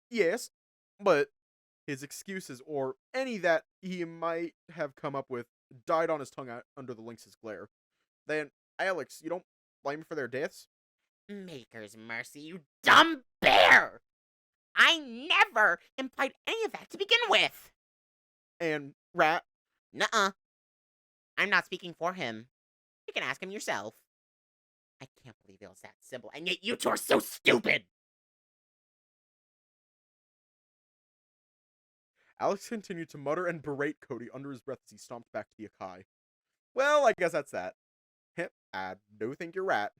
Yes, but his excuses, or any that he might have come up with, died on his tongue under the lynx's glare. Then, Alex, you don't blame me for their deaths? Maker's mercy, you dumb bear! I never implied any of that to begin with! And Rat? Nuh-uh. I'm not speaking for him. You can ask him yourself. I can't believe it was that simple, and yet you two are so stupid! Alex continued to mutter and berate Cody under his breath as he stomped back to the Akai. Well, I guess that's that. I do think you're right.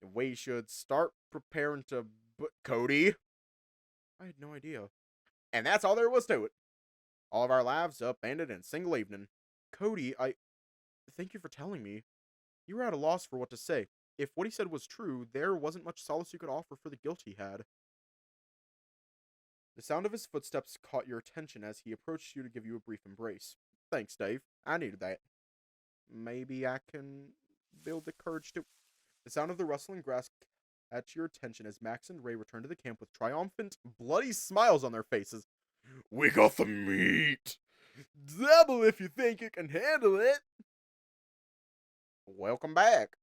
We should start preparing to... But Cody? I had no idea. And that's all there was to it. All of our lives upended in a single evening. Cody, thank you for telling me. You were at a loss for what to say. If what he said was true, there wasn't much solace you could offer for the guilt he had. The sound of his footsteps caught your attention as he approached you to give you a brief embrace. Thanks, Dave. I needed that. Maybe I can build the courage to... The sound of the rustling grass caught your attention as Max and Ray returned to the camp with triumphant, bloody smiles on their faces. We got the meat! Double if you think you can handle it! Welcome back.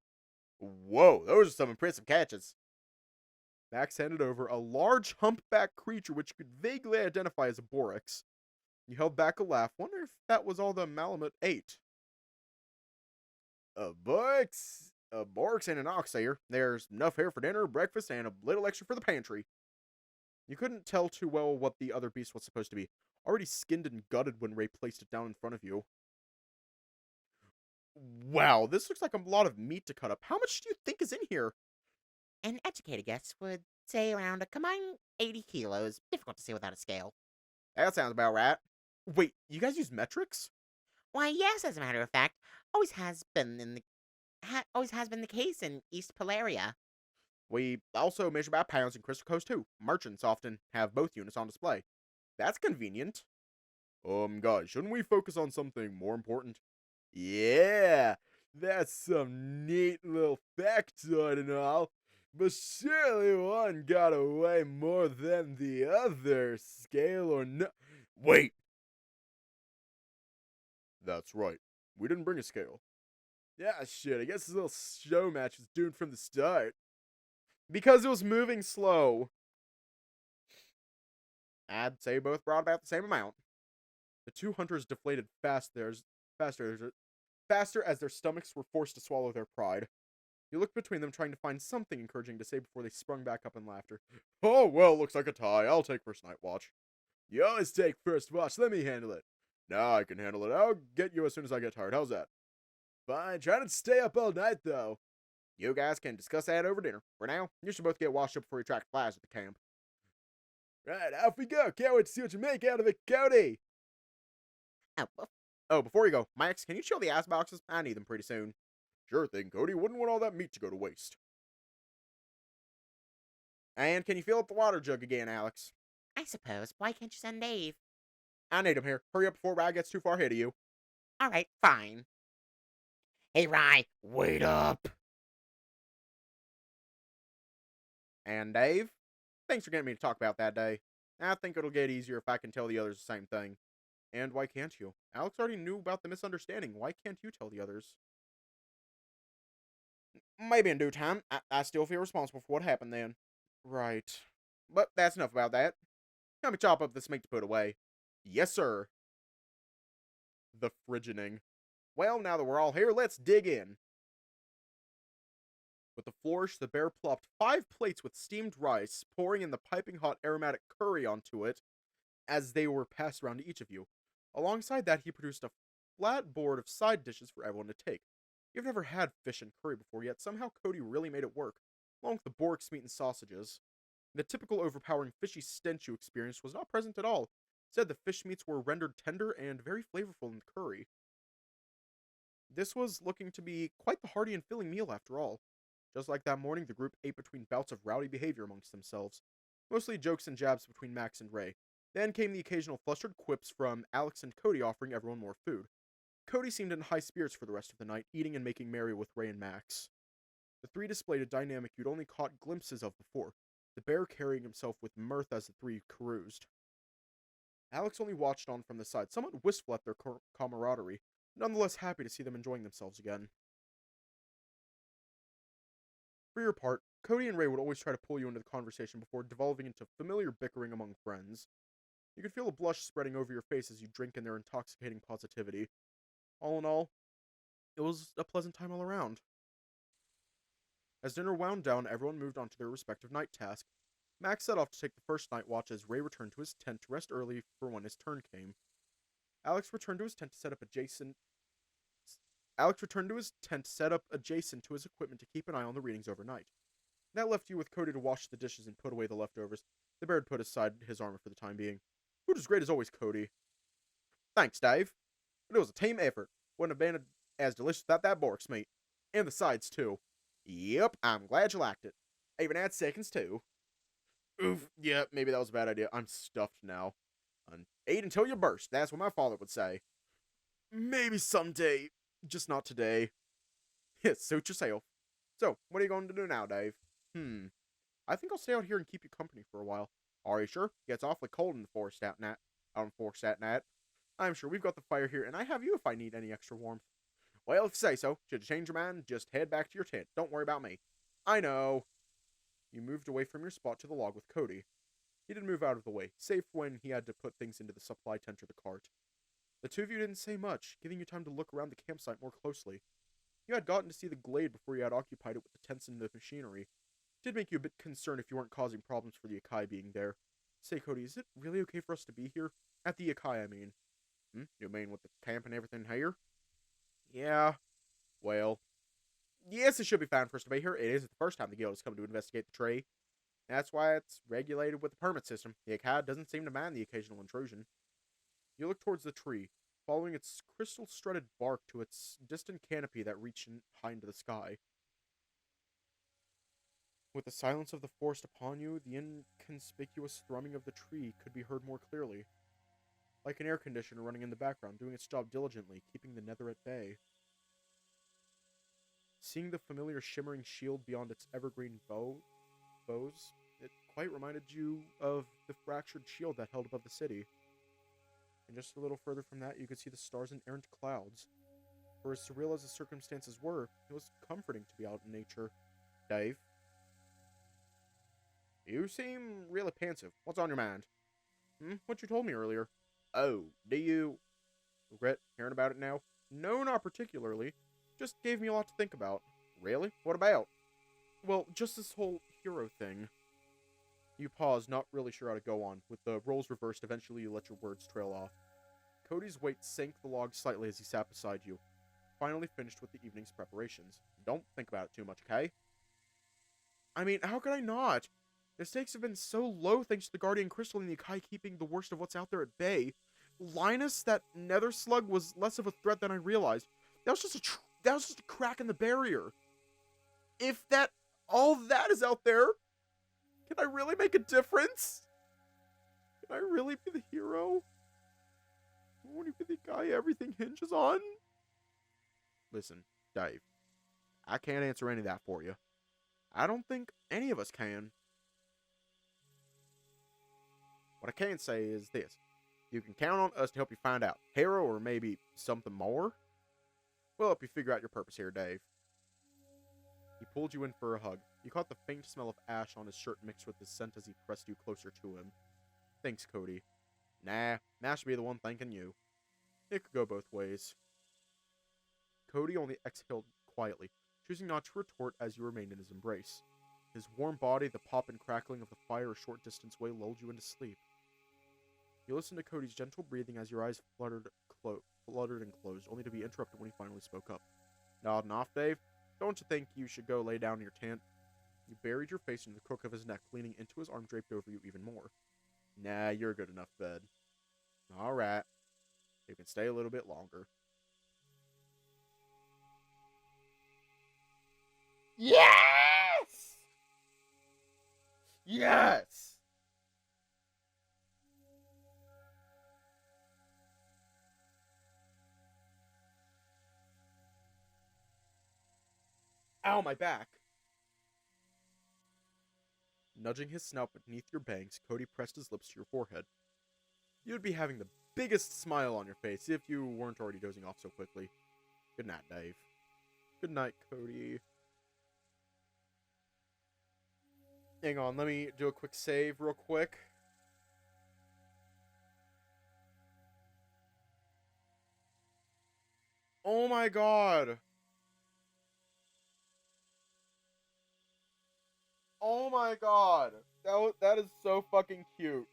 Whoa, those are some impressive catches. Max handed over a large humpback creature which you could vaguely identify as a Borax. You held back a laugh. Wonder if that was all the Malamute ate. A Borax and an ox here. There's enough here for dinner, breakfast, and a little extra for the pantry. You couldn't tell too well what the other beast was supposed to be. Already skinned and gutted when Ray placed it down in front of you. Wow, this looks like a lot of meat to cut up. How much do you think is in here? An educated guess would say around a combined 80 kilos. Difficult to say without a scale. That sounds about right. Wait, you guys use metrics? Why, yes, as a matter of fact. Always has been the case in East Polaria. We also measure by pounds in Crystal Coast too. Merchants often have both units on display. That's convenient. Guys, shouldn't we focus on something more important? Yeah, that's some neat little factoid and all. But surely one got away more than the other, scale or no. Wait! That's right. We didn't bring a scale. Yeah, shit, I guess this little show match was doomed from the start. Because it was moving slow. I'd say both brought about the same amount. The two hunters deflated faster as their stomachs were forced to swallow their pride. You looked between them, trying to find something encouraging to say before they sprung back up in laughter. Oh, well, looks like a tie. I'll take first night watch. You always take first watch. Let me handle it. No, I can handle it. I'll get you as soon as I get tired. How's that? Fine. Try not to stay up all night, though. You guys can discuss that over dinner. For now, you should both get washed up before you attract flies at the camp. Right, off we go. Can't wait to see what you make out of it, Cody. Oh, before you go, Max, can you chill the ice boxes? I need them pretty soon. Sure thing, Cody. Wouldn't want all that meat to go to waste. And can you fill up the water jug again, Alex? I suppose. Why can't you send Dave? I need him here. Hurry up before Rye gets too far ahead of you. Alright, fine. Hey, Rye, wait up. And Dave? Thanks for getting me to talk about that day. I think it'll get easier if I can tell the others the same thing. And why can't you? Alex already knew about the misunderstanding. Why can't you tell the others? Maybe in due time. I still feel responsible for what happened then. Right. But that's enough about that. Help me chop up this meat to put away. Yes, sir. The frigining. Well, now that we're all here, let's dig in. With a flourish, the bear plopped 5 plates with steamed rice, pouring in the piping hot aromatic curry onto it as they were passed around to each of you. Alongside that, he produced a flat board of side dishes for everyone to take. You've never had fish and curry before, yet somehow Cody really made it work, along with the Bork's meat and sausages. The typical overpowering fishy stench you experienced was not present at all. Instead, the fish meats were rendered tender and very flavorful in the curry. This was looking to be quite the hearty and filling meal after all. Just like that morning, the group ate between bouts of rowdy behavior amongst themselves, mostly jokes and jabs between Max and Ray. Then came the occasional flustered quips from Alex and Cody offering everyone more food. Cody seemed in high spirits for the rest of the night, eating and making merry with Ray and Max. The three displayed a dynamic you'd only caught glimpses of before, the bear carrying himself with mirth as the three caroused. Alex only watched on from the side, somewhat wistful at their camaraderie, nonetheless happy to see them enjoying themselves again. For your part, Cody and Ray would always try to pull you into the conversation before devolving into familiar bickering among friends. You could feel a blush spreading over your face as you drink in their intoxicating positivity. All in all, it was a pleasant time all around. As dinner wound down, everyone moved on to their respective night task. Max set off to take the first night watch as Ray returned to his tent to rest early for when his turn came. Alex returned to his tent set up adjacent to his equipment to keep an eye on the readings overnight. That left you with Cody to wash the dishes and put away the leftovers. The bear had put aside his armor for the time being. Food was great as always, Cody. Thanks, Dave. But it was a team effort. Wouldn't have been as delicious without that Bork's meat. And the sides, too. Yep, I'm glad you liked it. I even had seconds, too. Oof, yeah, maybe that was a bad idea. I'm stuffed now. Eat until you burst, that's what my father would say. Maybe someday, just not today. Yeah, suit yourself. So, what are you going to do now, Dave? I think I'll stay out here and keep you company for a while. Are you sure? It gets awfully cold in the forest at night. I'm sure we've got the fire here, and I have you if I need any extra warmth. Well, if you say so. Should you change your mind, just head back to your tent. Don't worry about me. I know. You moved away from your spot to the log with Cody. He didn't move out of the way, save when he had to put things into the supply tent or the cart. The two of you didn't say much, giving you time to look around the campsite more closely. You had gotten to see the glade before you had occupied it with the tents and the machinery. It did make you a bit concerned if you weren't causing problems for the Yakai being there. Say, Cody, is it really okay for us to be here? At the Yakai, I mean. You mean with the camp and everything here? Yeah. Well. Yes, it should be fine for us to be here. It isn't the first time the guild has come to investigate the tree. That's why it's regulated with the permit system. The Yakai doesn't seem to mind the occasional intrusion. You look towards the tree, following its crystal-strutted bark to its distant canopy that reached high into the sky. With the silence of the forest upon you, the inconspicuous thrumming of the tree could be heard more clearly. Like an air conditioner running in the background, doing its job diligently, keeping the nether at bay. Seeing the familiar shimmering shield beyond its evergreen bows, it quite reminded you of the fractured shield that held above the city. And just a little further from that, you could see the stars and errant clouds. For as surreal as the circumstances were, it was comforting to be out in nature. Dave? You seem really pensive. What's on your mind? What you told me earlier. Oh, do you regret hearing about it now? No, not particularly. Just gave me a lot to think about. Really? What about? Well, just this whole hero thing. You paused, not really sure how to go on. With the roles reversed, eventually you let your words trail off. Cody's weight sank the log slightly as he sat beside you. Finally finished with the evening's preparations. Don't think about it too much, okay? I mean, how could I not? The stakes have been so low thanks to the Guardian Crystal and the Yakai keeping the worst of what's out there at bay. Linus, that nether slug, was less of a threat than I realized. That was just a crack in the barrier. If all that is out there, can I really make a difference? Can I really be the hero? Won't he be the guy everything hinges on? Listen, Dave, I can't answer any of that for you. I don't think any of us can. What I can say is this. You can count on us to help you find out. Hero or maybe something more? We'll help you figure out your purpose here, Dave. He pulled you in for a hug. You caught the faint smell of ash on his shirt mixed with his scent as he pressed you closer to him. Thanks, Cody. Nah, I should be the one thanking you. It could go both ways. Cody only exhaled quietly. choosing not to retort as you remained in his embrace. His warm body, the pop and crackling of the fire a short distance away, lulled you into sleep. You listened to Cody's gentle breathing as your eyes fluttered and closed, only to be interrupted when he finally spoke up. Nodding off, Dave? Don't you think you should go lay down in your tent? You buried your face in the crook of his neck, leaning into his arm draped over you even more. Nah, you're a good enough bed. Alright. You can stay a little bit longer. Yes! Yes! Ow, my back! Nudging his snout beneath your bangs, Cody pressed his lips to your forehead. You'd be having the biggest smile on your face if you weren't already dozing off so quickly. Good night, Dave. Good night, Cody. Hang on, let me do a quick save real quick. Oh my god! Oh my god! That is so fucking cute.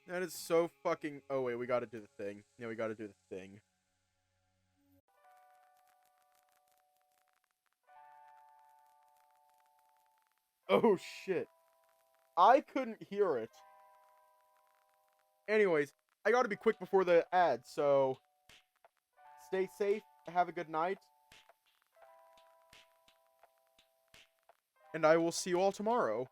That is so fucking... Oh wait, we gotta do the thing. Yeah, we gotta do the thing. Oh shit. I couldn't hear it. Anyways, I gotta be quick before the ad, so... Stay safe, have a good night. And I will see you all tomorrow.